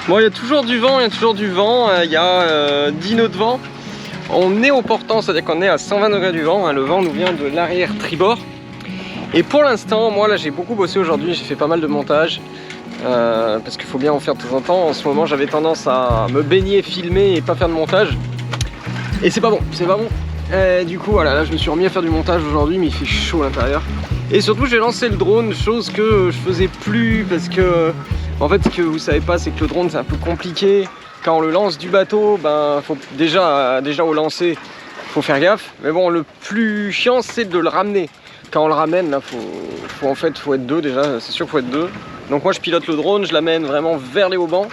Bon, il y a toujours du vent, il y a 10 nœuds de vent. On est au portant, c'est-à-dire qu'on est à 120 degrés du vent, hein. Le vent nous vient de l'arrière tribord. Et pour l'instant, moi là j'ai beaucoup bossé aujourd'hui, j'ai fait pas mal de montage. Parce qu'il faut bien en faire de temps en temps. En ce moment j'avais tendance à me baigner, filmer et pas faire de montage. Et c'est pas bon, c'est pas bon. Du coup voilà, là je me suis remis à faire du montage aujourd'hui, mais il fait chaud à l'intérieur. Et surtout j'ai lancé le drone, chose que je faisais plus parce que en fait ce que vous savez pas c'est que le drone c'est un peu compliqué. Quand on le lance du bateau, ben faut déjà au lancer, faut faire gaffe. Mais bon, le plus chiant c'est de le ramener. Quand on le ramène là, faut être deux déjà, c'est sûr qu'il faut être deux. Donc moi je pilote le drone, je l'amène vraiment vers les haubans.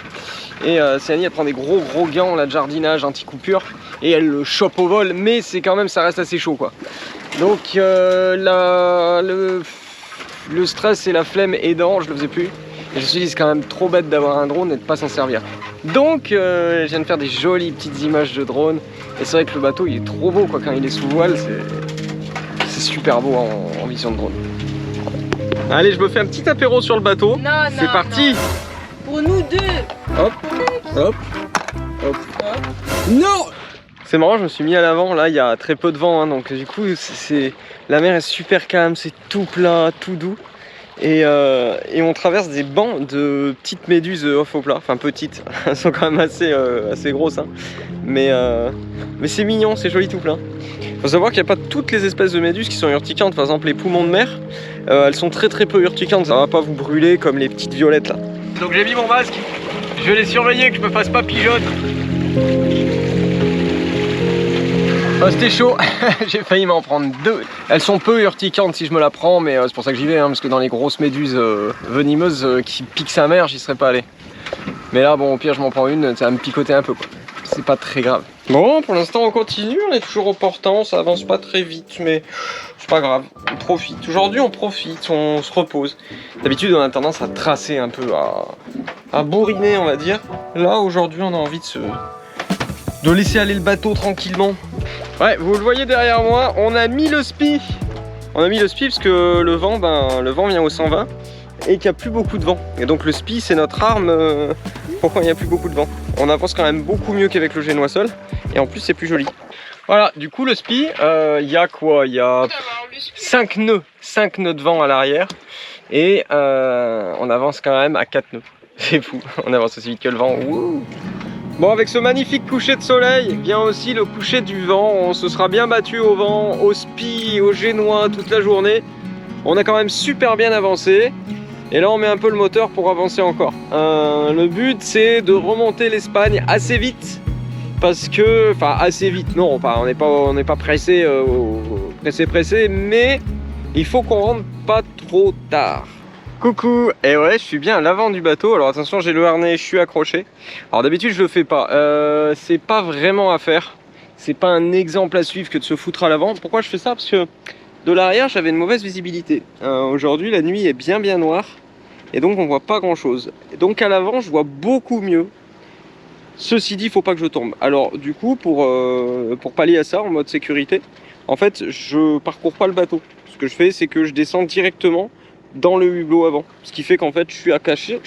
Et Céanie elle prend des gros gants là, de jardinage anti-coupure et elle le chope au vol, mais c'est quand même, ça reste assez chaud quoi. Donc le stress et la flemme aidant, je le faisais plus. Et je me suis dit c'est quand même trop bête d'avoir un drone et de pas s'en servir. Donc je viens de faire des jolies petites images de drone. Et c'est vrai que le bateau il est trop beau quoi, quand il est sous voile, c'est super beau en vision de drone. Allez, je me fais un petit apéro sur le bateau. C'est parti. Non. Pour nous deux. Hop, hop, hop. Non. C'est marrant, je me suis mis à l'avant, là il y a très peu de vent, hein, donc du coup la mer est super calme, c'est tout plat, tout doux. Et on traverse des bancs de petites méduses off au plat, enfin petites, elles sont quand même assez grosses, hein. Mais c'est mignon, c'est joli tout plein. Faut savoir qu'il n'y a pas toutes les espèces de méduses qui sont urticantes, par exemple les poumons de mer, elles sont très peu urticantes, ça va pas vous brûler comme les petites violettes là. Donc j'ai mis mon masque, je vais les surveiller que je me fasse pas pigeonne. Oh, c'était chaud, j'ai failli m'en prendre deux. Elles sont peu urticantes si je me la prends, mais c'est pour ça que j'y vais, hein, parce que dans les grosses méduses venimeuses qui piquent sa mère, j'y serais pas allé. Mais là, bon, au pire, je m'en prends une, ça va me picoter un peu, quoi. C'est pas très grave. Bon, pour l'instant, on continue, on est toujours au portant, ça avance pas très vite, mais c'est pas grave, on profite. Aujourd'hui, on profite, on se repose. D'habitude, on a tendance à tracer un peu, à bourriner, on va dire. Là, aujourd'hui, on a envie de laisser aller le bateau tranquillement. Ouais, vous le voyez derrière moi, on a mis le spi. On a mis le spi parce que le vent vient au 120 et qu'il n'y a plus beaucoup de vent. Et donc le spi, c'est notre arme pourquoi il n'y a plus beaucoup de vent. On avance quand même beaucoup mieux qu'avec le génois seul et en plus c'est plus joli. Voilà, du coup le spi, il y a quoi? Il y a 5 nœuds de vent à l'arrière et on avance quand même à 4 nœuds. C'est fou, on avance aussi vite que le vent. Wouh. Bon, avec ce magnifique coucher de soleil vient aussi le coucher du vent. On se sera bien battu au vent, au spi, au génois toute la journée. On a quand même super bien avancé. Et là on met un peu le moteur pour avancer encore. Le but c'est de remonter l'Espagne assez vite. Parce que, enfin assez vite, non, on n'est pas pressé, mais il faut qu'on rentre pas trop tard. Coucou, et ouais, je suis bien à l'avant du bateau. Alors attention, j'ai le harnais, je suis accroché. Alors d'habitude je le fais pas, c'est pas vraiment à faire. C'est pas un exemple à suivre que de se foutre à l'avant. Pourquoi je fais ça? Parce que de l'arrière j'avais une mauvaise visibilité. Aujourd'hui la nuit est bien noire et donc on voit pas grand chose. Et donc à l'avant je vois beaucoup mieux. Ceci dit, faut pas que je tombe. Alors du coup pour pallier à ça en mode sécurité, en fait je parcours pas le bateau. Ce que je fais c'est que je descends directement dans le hublot avant, ce qui fait qu'en fait je suis attaché,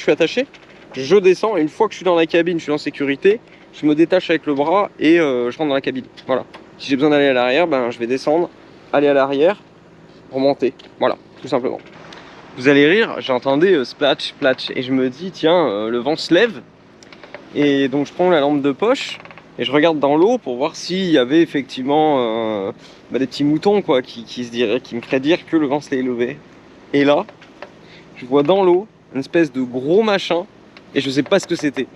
je descends et une fois que je suis dans la cabine, je suis en sécurité, je me détache avec le bras et je rentre dans la cabine. Voilà. Si j'ai besoin d'aller à l'arrière, ben je vais descendre, aller à l'arrière, remonter. Voilà, tout simplement. Vous allez rire, j'entendais splash, splash et je me dis tiens, le vent se lève et donc je prends la lampe de poche et je regarde dans l'eau pour voir s'il y avait effectivement des petits moutons quoi qui me feraient dire que le vent s'est levé. Et là, je vois dans l'eau une espèce de gros machin et je sais pas ce que c'était.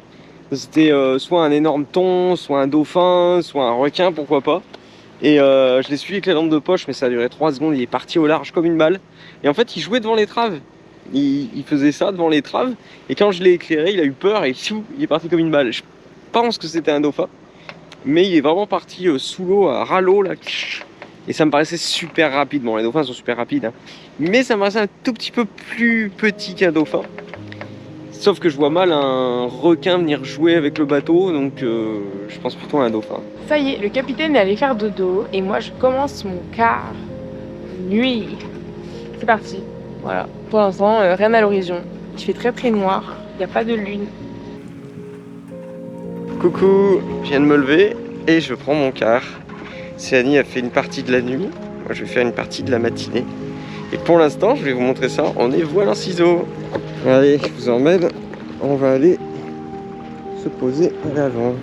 C'était soit un énorme thon, soit un dauphin, soit un requin, pourquoi pas. Et je l'ai suivi avec la lampe de poche, mais ça a duré 3 secondes, il est parti au large comme une balle. Et en fait, il jouait devant l'étrave. Il faisait ça devant l'étrave. Et quand je l'ai éclairé, il a eu peur et il est parti comme une balle. Je pense que c'était un dauphin, mais il est vraiment parti sous l'eau, à ras l'eau là. Et ça me paraissait super rapide. Bon, les dauphins sont super rapides, hein. Mais ça me paraissait un tout petit peu plus petit qu'un dauphin. Sauf que je vois mal un requin venir jouer avec le bateau, donc je pense plutôt à un dauphin. Ça y est, le capitaine est allé faire dodo et moi je commence mon quart nuit. C'est parti. Voilà. Pour l'instant, rien à l'horizon. Il fait très noir, il n'y a pas de lune. Coucou, je viens de me lever et je prends mon car. Céanie a fait une partie de la nuit, moi je vais faire une partie de la matinée. Et pour l'instant, je vais vous montrer ça en voile en ciseaux. Allez, je vous emmène, on va aller se poser à l'avant.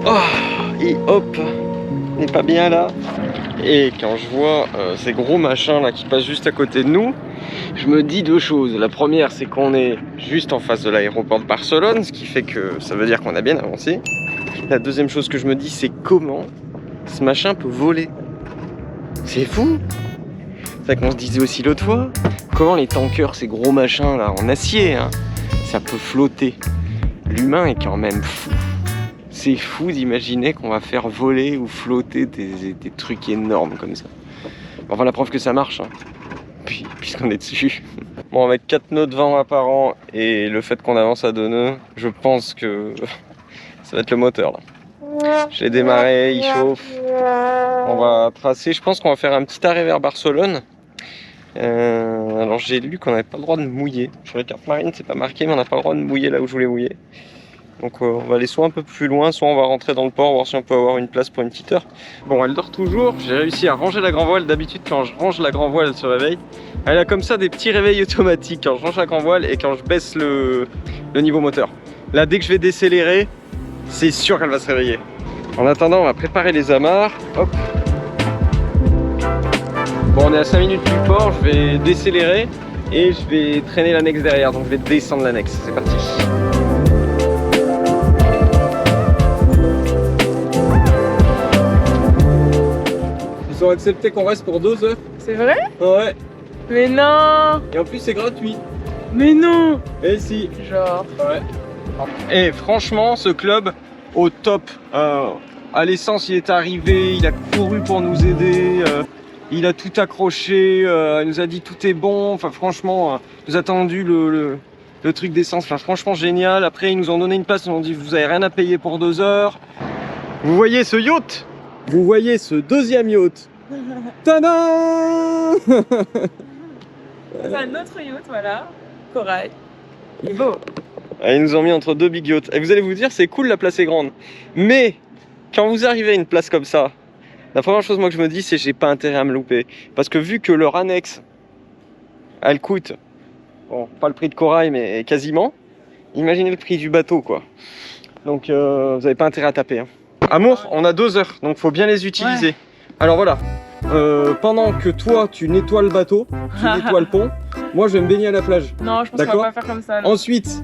Oh, et hop, on n'est pas bien là. Et quand je vois ces gros machins là qui passent juste à côté de nous, je me dis deux choses. La première, c'est qu'on est juste en face de l'aéroport de Barcelone, ce qui fait que ça veut dire qu'on a bien avancé. La deuxième chose que je me dis, c'est comment ce machin peut voler. C'est fou. C'est ça qu'on se disait aussi l'autre fois. Comment les tankers, ces gros machins là en acier, hein, ça peut flotter. L'humain est quand même fou. C'est fou d'imaginer qu'on va faire voler ou flotter des trucs énormes comme ça. Enfin, la preuve que ça marche, hein. Puisqu'on est dessus. Bon, avec 4 nœuds de vent apparents et le fait qu'on avance à 2 nœuds, je pense que ça va être le moteur là. Je l'ai démarré, il chauffe. On va tracer, je pense qu'on va faire un petit arrêt vers Barcelone. Alors j'ai lu qu'on n'avait pas le droit de mouiller. Sur les cartes marines, c'est pas marqué, mais on n'a pas le droit de mouiller là où je voulais mouiller. Donc on va aller soit un peu plus loin, soit on va rentrer dans le port, voir si on peut avoir une place pour une petite heure. Bon, elle dort toujours, j'ai réussi à ranger la grand voile. D'habitude quand je range la grand voile, elle se réveille. Elle a comme ça des petits réveils automatiques quand je range la grand voile et quand je baisse le niveau moteur. Là, dès que je vais décélérer, c'est sûr qu'elle va se réveiller. En attendant, on va préparer les amarres. Hop. Bon, on est à 5 minutes du port, je vais décélérer et je vais traîner l'annexe derrière. Donc je vais descendre l'annexe, c'est parti. Ils ont accepté qu'on reste pour 2 heures. C'est vrai? Ouais. Mais non! Et en plus c'est gratuit. Mais non! Et si. Genre. Ouais. Et franchement, ce club au top. À l'essence, il est arrivé, il a couru pour nous aider. Il a tout accroché. Il nous a dit tout est bon. Enfin franchement, il nous a tendu le truc d'essence. Enfin franchement génial. Après ils nous ont donné une place. Ils nous ont dit vous avez rien à payer pour 2 heures. Vous voyez ce yacht? Vous voyez ce deuxième yacht? Tada! C'est un autre yacht, voilà. Corail. Il est beau. Ah, ils nous ont mis entre 2 big yachts. Et vous allez vous dire, c'est cool, la place est grande. Mais, quand vous arrivez à une place comme ça, la première chose moi que je me dis, c'est que j'ai pas intérêt à me louper. Parce que vu que leur annexe, elle coûte, bon, pas le prix de Corail, mais quasiment, imaginez le prix du bateau, quoi. Donc, vous avez pas intérêt à taper, hein. Amour, on a 2 heures, donc faut bien les utiliser. Ouais. Alors voilà, pendant que toi tu nettoies le bateau, tu nettoies le pont, moi je vais me baigner à la plage. Non, je pense qu'on va pas faire comme ça. Non. Ensuite,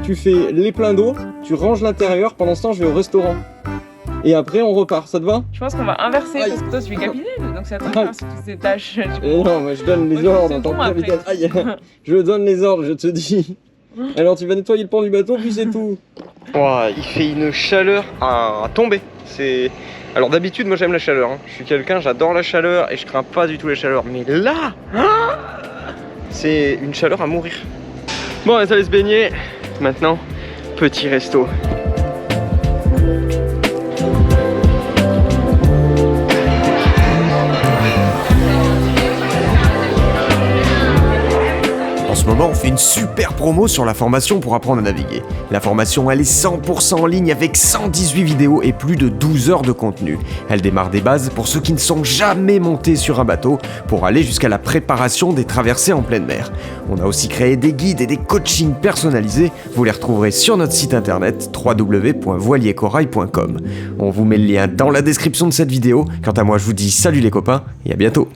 tu fais les pleins d'eau, tu ranges l'intérieur, pendant ce temps je vais au restaurant. Et après on repart, ça te va? Je pense qu'on va inverser, parce que toi tu es capitaine, donc c'est à toi de faire toutes ces tâches. Non, moi je donne les ordres en tant que capitaine. Aïe, je donne les ordres, je te dis. Alors tu vas nettoyer le pont du bateau, puis c'est tout. Oh, il fait une chaleur à tomber. Alors d'habitude moi j'aime la chaleur, hein. Je suis quelqu'un, j'adore la chaleur et je crains pas du tout la chaleur. Mais là, c'est une chaleur à mourir. Bon, on est allé se baigner. Maintenant, petit resto. En ce moment, on fait une super promo sur la formation pour apprendre à naviguer. La formation, elle est 100% en ligne avec 118 vidéos et plus de 12 heures de contenu. Elle démarre des bases pour ceux qui ne sont jamais montés sur un bateau pour aller jusqu'à la préparation des traversées en pleine mer. On a aussi créé des guides et des coachings personnalisés. Vous les retrouverez sur notre site internet www.voiliercorail.com. On vous met le lien dans la description de cette vidéo. Quant à moi, je vous dis salut les copains et à bientôt.